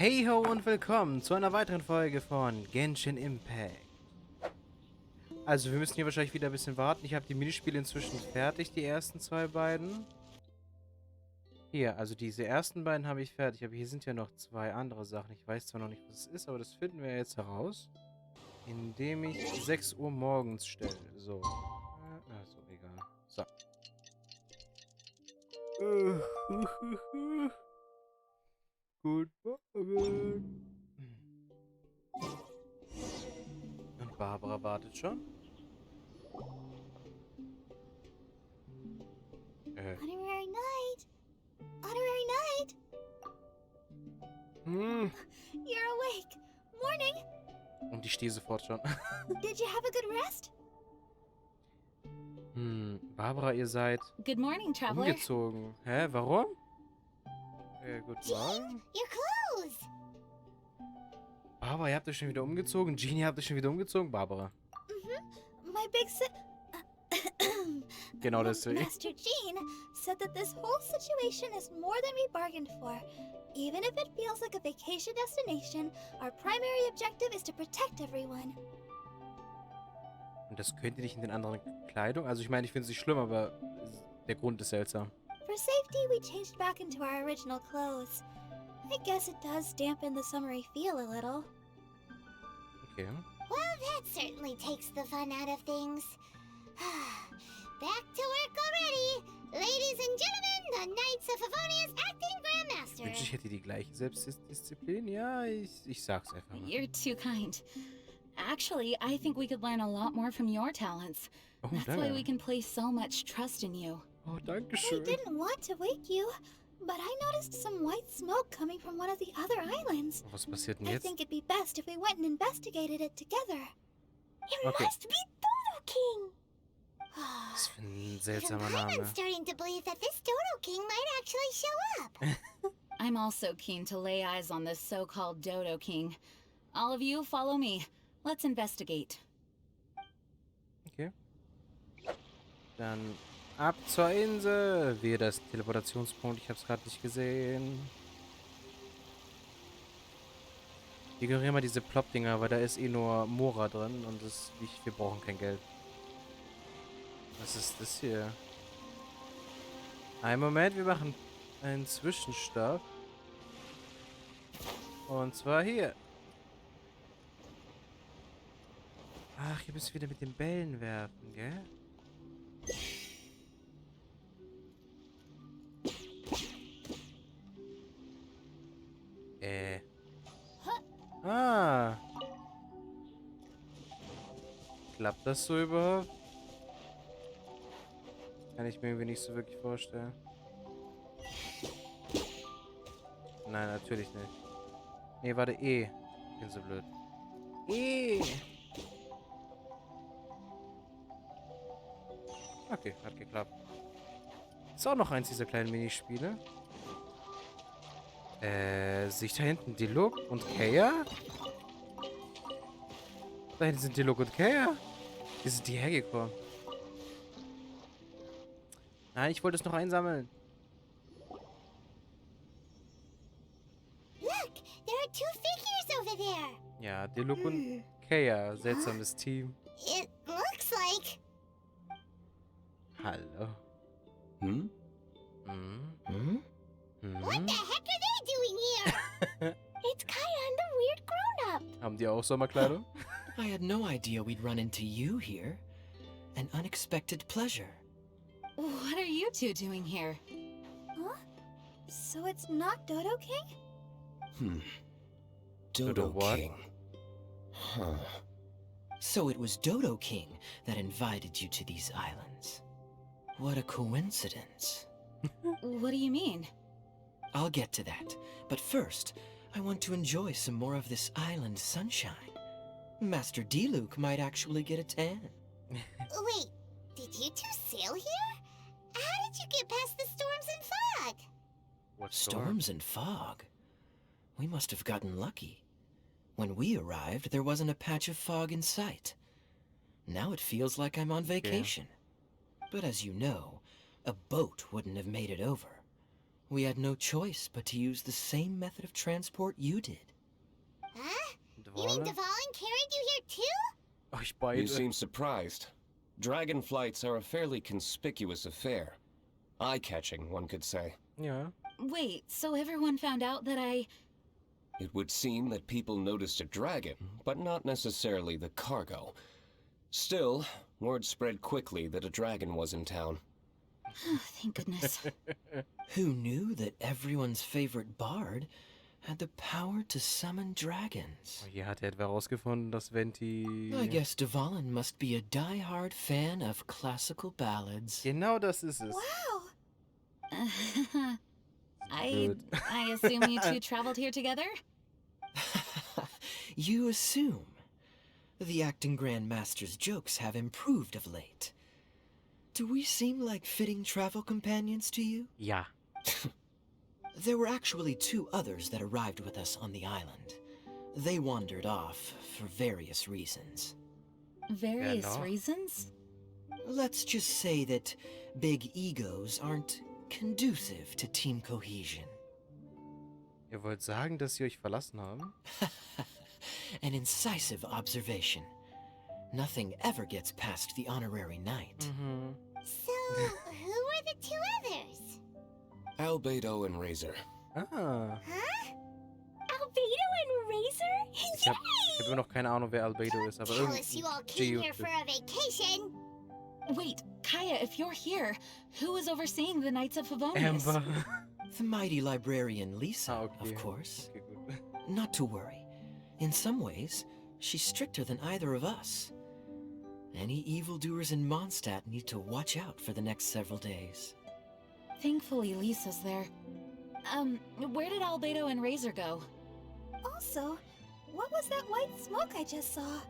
Hey-ho und willkommen zu einer weiteren Folge von Genshin Impact. Also wir müssen hier wahrscheinlich wieder ein bisschen warten. Ich habe die Minispiele inzwischen fertig, die ersten zwei beiden. Hier, also diese ersten beiden habe ich fertig, aber hier sind ja noch zwei andere Sachen. Ich weiß zwar noch nicht, was es ist, aber das finden wir jetzt heraus, indem ich 6 Uhr morgens stelle. So. So, egal. So. Guten Morgen. Und Barbara wartet schon. Honorary night! Honorary night! You're awake! Morning! Und ich stehe sofort schon. Did you have a good rest? Barbara, ihr seid Good morning, traveler. umgezogen. Hä, warum? Guten Morgen. Your clothes! Barbara, ihr habt euch schon wieder umgezogen? Genie, ihr habt euch schon wieder umgezogen? Barbara. My big Genau deswegen. Master Jean said that this whole situation is more than we bargained for. Even if it feels like a vacation destination, our primary objective is to protect everyone. Und das könnt ihr nicht in den anderen Kleidung? Also ich meine, ich finde es nicht schlimm, aber der Grund ist seltsam. For safety, we changed back into our original clothes. I guess it does dampen the summery feel a little. Okay. Well, that certainly takes the fun out of things. Back to work already! Ladies and gentlemen, the Knights of Favonia's Acting Ich wünschte, ich hätte die gleiche Selbstdisziplin. Ja, ich sag's einfach mal. You're too kind. Actually, I think we could learn a lot more from your talents. Oh, That's danke. why we can place so much trust in you. Oh, danke I schön. didn't want to wake you, but I noticed some white smoke coming from one of the other islands. Was passiert denn I jetzt? think it'd be best if we went and investigated it together. It Okay. must be Dodo-King! Was für ein Even seltsamer Name. I'm starting to believe that this Dodo-King might actually show up. I'm also keen to lay eyes on this so-called Dodo-King. All of you, follow me. Let's investigate. Okay. Dann ab zur Insel. Wehe, das ist ein Teleportationspunkt. Ich hab's gerade nicht gesehen. Ignorieren wir diese Plop-Dinger, weil da ist eh nur Mora drin und wir brauchen kein Geld. Was ist das hier? Einen Moment, wir machen einen Zwischenstopp. Und zwar hier. Ach, hier müssen wir wieder mit den Bällen werfen, gell? Ah. Klappt das so überhaupt? Kann ich mir irgendwie nicht so wirklich vorstellen. Nein, natürlich nicht. Nee, warte, E. Ich bin so blöd. E. Okay, hat geklappt. Ist auch noch eins dieser kleinen Minispiele. Sich da hinten Diluc und Kea? Da hinten sind Diluc und Kea. Wie sind die hergekommen? Nein, ich wollte es noch einsammeln. Look, there are two figures over there. Ja, Diluc und Kea. Seltsames Team. It looks like... Hallo. Hmm? What the heck are they doing here? It's Kaya and the weird grown-up. Haben die auch Sommerkleidung? I had no idea we'd run into you here. An unexpected pleasure. What are you two doing here? Huh? So it's not Dodo-King? Dodo what? King. Huh. So it was Dodo King that invited you to these islands. What a coincidence. What do you mean? I'll get to that, but first, I want to enjoy some more of this island sunshine. Master Diluc might actually get a tan. Wait, did you two sail here? How did you get past the storms and fog? What Storms and fog? We must have gotten lucky. When we arrived, there wasn't a patch of fog in sight. Now it feels like I'm on vacation. But as you know, a boat wouldn't have made it over. We had no choice but to use the same method of transport you did. Huh? You mean Dwale? Dwalin carried you here too? Euch beide. You seem surprised. Dragon flights are a fairly conspicuous affair. Eye-catching, one could say. Ja. Wait, so everyone found out that I... It would seem that people noticed a dragon, but not necessarily the cargo. Still, word spread quickly that a dragon was in town. Oh, thank goodness. Who knew that everyone's favorite bard had the power to summon dragons? Oh, hier hat er etwa herausgefunden, dass Venti... I guess Dwalin must be a die-hard fan of classical ballads. Genau das ist es. Wow. I assume you two traveled here together? You assume. The acting grandmaster's jokes have improved of late. Do we seem like fitting travel companions to you? Ja. There were actually 2 others that arrived with us on the island. They wandered off for various reasons. Various noch? reasons? Let's just say that big egos aren't conducive to team cohesion. Ihr wollt sagen, dass sie euch verlassen haben? An incisive observation. Nothing ever gets past the honorary knight. Mhm. So, who were the 2 others? Albedo and Razor. Ah. Huh? Albedo and Razor? Ich hab immer noch keine Ahnung, wer Albedo ist, aber Tell us you all came Geo- here for a vacation. Wait, Kaya, if you're here, who is overseeing the Knights of Favonius? Amber. The mighty librarian Lisa, Ah, okay. of course. Okay, gut. Not to worry. In some ways, she's stricter than either of us. Any evildoers in Mondstadt need to watch out for the next several days. Thankfully, Lisa's there. Where did Albedo and Razor go? Also, what was that white smoke I just saw?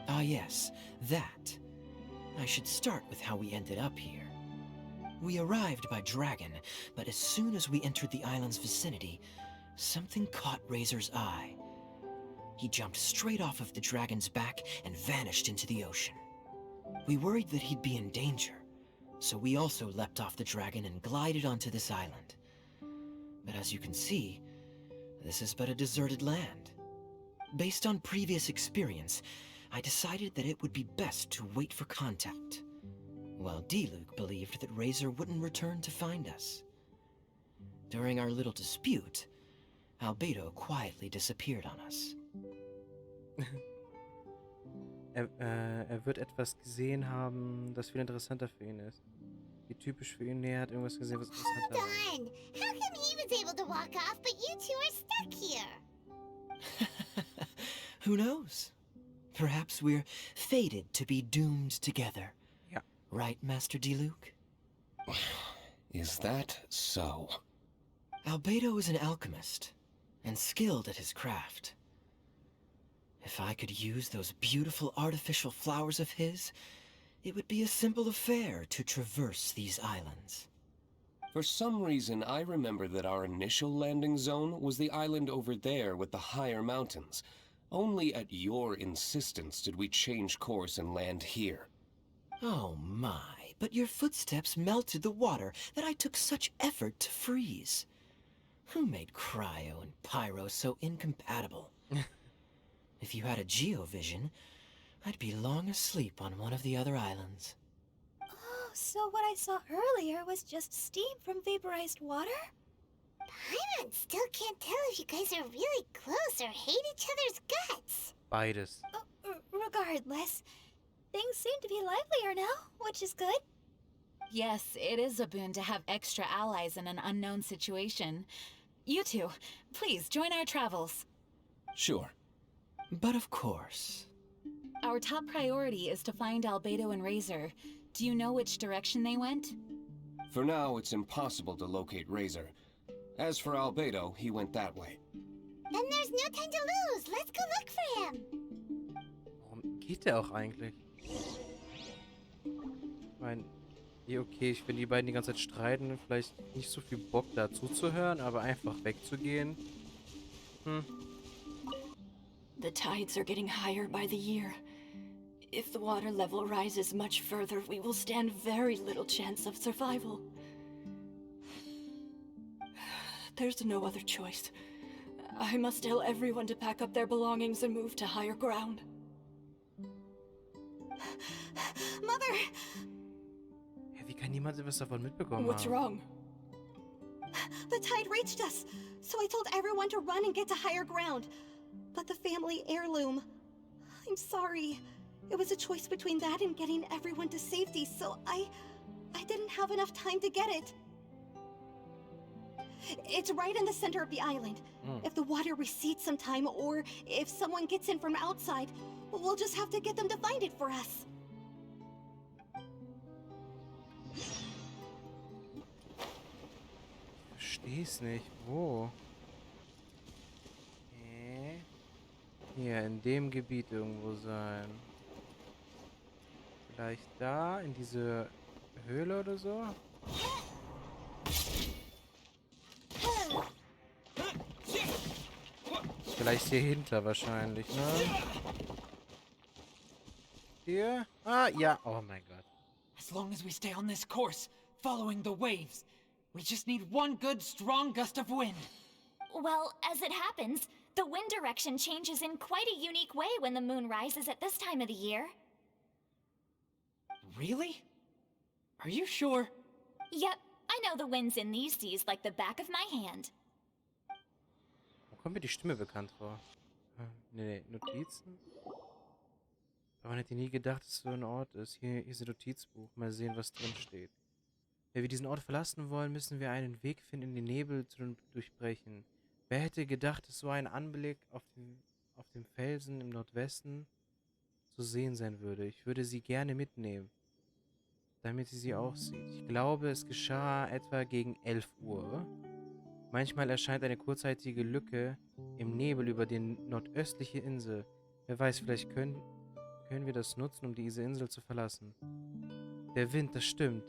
Ah yes, that. I should start with how we ended up here. We arrived by dragon, but as soon as we entered the island's vicinity, something caught Razor's eye. He jumped straight off of the dragon's back and vanished into the ocean. We worried that he'd be in danger, so we also leapt off the dragon and glided onto this island. But as you can see, this is but a deserted land. Based on previous experience, I decided that it would be best to wait for contact, while D-Luke believed that Razor wouldn't return to find us. During our little dispute, Albedo quietly disappeared on us. Er wird etwas gesehen haben, das viel interessanter für ihn ist. Wie typisch für ihn, nee, er hat irgendwas gesehen, was interessanter Hold war. on. How come he was able to walk off, but you 2 are stuck here? Who knows? Perhaps we're fated to be doomed together. Ja. Right, Master D-Luke? Is that so? Albedo is an alchemist, and skilled at his craft. If I could use those beautiful artificial flowers of his, it would be a simple affair to traverse these islands. For some reason, I remember that our initial landing zone was the island over there with the higher mountains. Only at your insistence did we change course and land here. Oh my, but your footsteps melted the water that I took such effort to freeze. Who made cryo and pyro so incompatible? If you had a geovision, I'd be long asleep on one of the other islands. Oh, so what I saw earlier was just steam from vaporized water? Paimon still can't tell if you guys are really close or hate each other's guts. Beides. Regardless, things seem to be livelier now, which is good. Yes, it is a boon to have extra allies in an unknown situation. You two, please join our travels. Sure. But of course. Our top priority is to find Albedo and Razor. Do you know which direction they went? For now, it's impossible to locate Razor. As for Albedo, he went that way. Then there's no time to lose. Let's go look for him. Warum geht der auch eigentlich? Ich meine, ja, okay, wenn die beiden die ganze Zeit streiten, vielleicht nicht so viel Bock da zuzuhören, aber einfach wegzugehen. The tides are getting higher by the year. If the water level rises much further, we will stand very little chance of survival. There's no other choice. I must tell everyone to pack up their belongings and move to higher ground. Mother! Ja, wie kann niemand etwas davon mitbekommen What's haben? wrong? The tide reached us, so I told everyone to run and get to higher ground. But the family heirloom... I'm sorry. It was a choice between that and getting everyone to safety, so I didn't have enough time to get it. It's right in the center of the island. If the water recedes sometime, or if someone gets in from outside, we'll just have to get them to find it for us. Versteh's nicht. Wo? Hier, in dem Gebiet irgendwo sein. Vielleicht da, in diese Höhle oder so? Vielleicht hier hinter wahrscheinlich, ne? Hier? Ah, ja. Oh mein Gott. As long as we stay on this course, following the waves, we just need one good, strong gust of wind. Well, as it happens, the wind direction changes in quite a unique way when the moon rises at this time of the year. Really? Are you sure? Yep, I know the winds in these seas like the back of my hand. Wo kommt mir die Stimme bekannt vor? Nee, Notizen? Aber man hätte nie gedacht, dass es so ein Ort ist. Hier ist ein Notizbuch. Mal sehen, was drin steht. Wenn wir diesen Ort verlassen wollen, müssen wir einen Weg finden, den Nebel zu durchbrechen. Wer hätte gedacht, dass so ein Anblick auf dem Felsen im Nordwesten zu sehen sein würde? Ich würde sie gerne mitnehmen, damit sie auch sieht. Ich glaube, es geschah etwa gegen 11 Uhr. Manchmal erscheint eine kurzzeitige Lücke im Nebel über die nordöstliche Insel. Wer weiß, vielleicht können wir das nutzen, um diese Insel zu verlassen. Der Wind, das stimmt.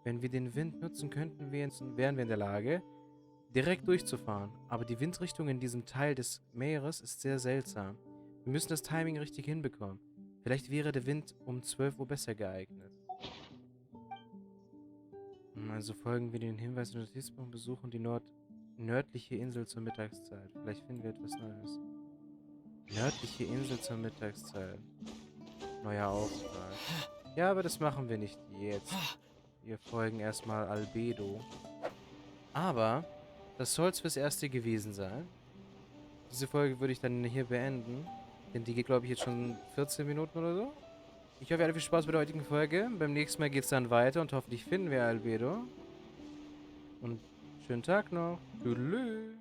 Wenn wir den Wind nutzen könnten, wären wir in der Lage, direkt durchzufahren. Aber die Windrichtung in diesem Teil des Meeres ist sehr seltsam. Wir müssen das Timing richtig hinbekommen. Vielleicht wäre der Wind um 12 Uhr besser geeignet. Also folgen wir den Hinweis im Notizbuch und besuchen die nördliche Insel zur Mittagszeit. Vielleicht finden wir etwas Neues. Nördliche Insel zur Mittagszeit. Neuer Auftrag. Ja, aber das machen wir nicht jetzt. Wir folgen erstmal Albedo. Aber das soll es fürs Erste gewesen sein. Diese Folge würde ich dann hier beenden. Denn die geht, glaube ich, jetzt schon 14 Minuten oder so. Ich hoffe, ihr hattet viel Spaß bei der heutigen Folge. Beim nächsten Mal geht es dann weiter und hoffentlich finden wir Albedo. Und schönen Tag noch. Tschüss.